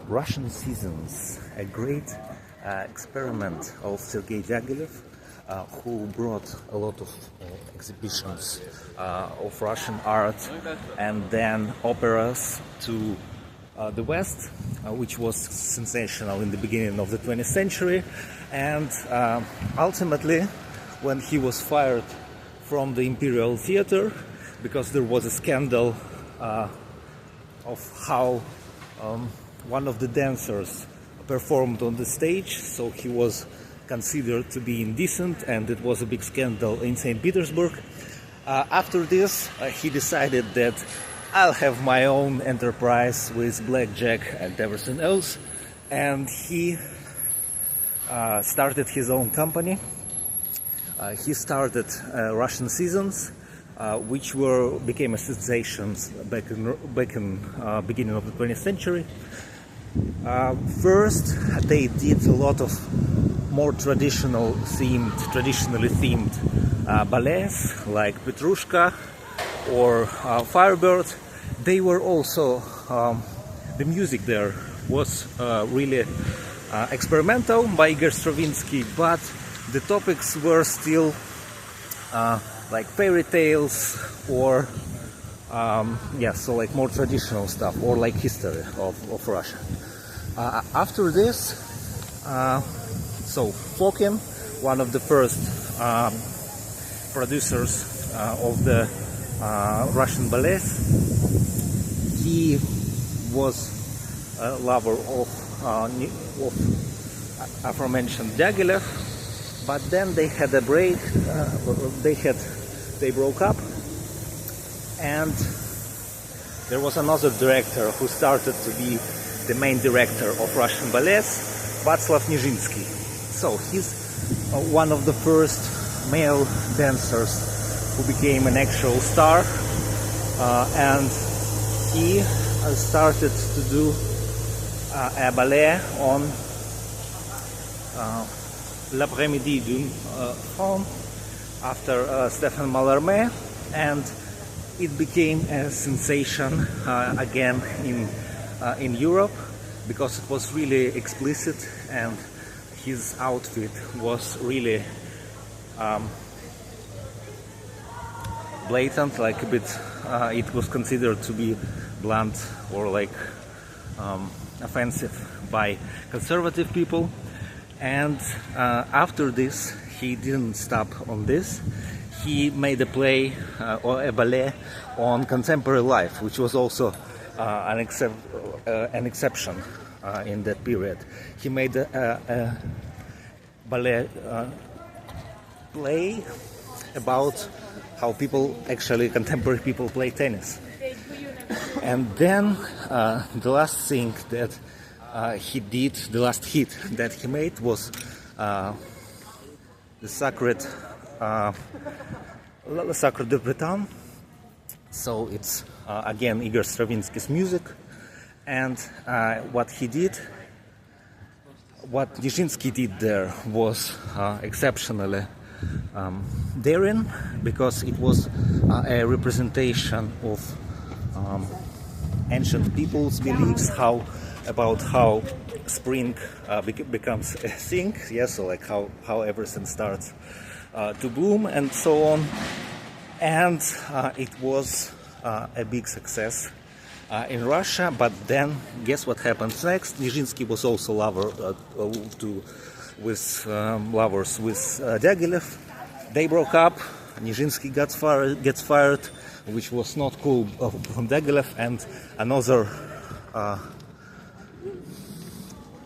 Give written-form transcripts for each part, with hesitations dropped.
Russian Seasons, a great experiment of Sergei Diaghilev, who brought a lot of exhibitions of Russian art and then operas to the West, which was sensational in the beginning of the 20th century. And ultimately, when he was fired from the Imperial Theater, because there was a scandal of how one of the dancers performed on the stage, so he was considered to be indecent, and it was a big scandal in St. Petersburg. After this, he decided that I'll have my own enterprise with blackjack and everything else, and he started his own company. He started Russian Seasons, which became a sensation back in beginning of the 20th century. First, they did a lot of more traditionally themed ballets like Petrushka or Firebird. They were also the music there was really experimental by Igor Stravinsky, but the topics were still like fairy tales or so like more traditional stuff, or like history of Russia. After this, so Fokin, one of the first producers of the Russian ballets, he was a lover of aforementioned Diaghilev, but then they had a break. They broke up, and there was another director who started to be the main director of Russian ballets, Václav Nijinsky. So he's one of the first male dancers who became an actual star, and he started to do a ballet on L'après-midi d'une femme after Stéphane Mallarmé, and it became a sensation again in Europe, because it was really explicit and his outfit was really blatant, like a bit it was considered to be blunt or like offensive by conservative people. And after this, he didn't stop on this. He made a play or a ballet on contemporary life, which was also an exception in that period. He made a ballet play about how contemporary people play tennis. And then the last thing that he did, the last hit that he made was the Sacred de Bretagne. So it's again Igor Stravinsky's music, and what Nijinsky did there was exceptionally daring, because it was a representation of ancient people's beliefs about how spring becomes a thing, so like how everything starts to bloom and so on. And it was a big success in Russia. But then, guess what happens next? Nijinsky was also lovers with Diaghilev. They broke up. Nijinsky gets fired, which was not cool from Diaghilev, and another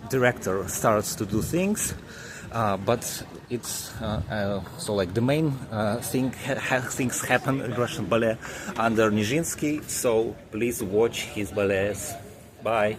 director starts to do things, but it's so like the main things happen in Russian ballet under Nijinsky. So please watch his ballets. Bye.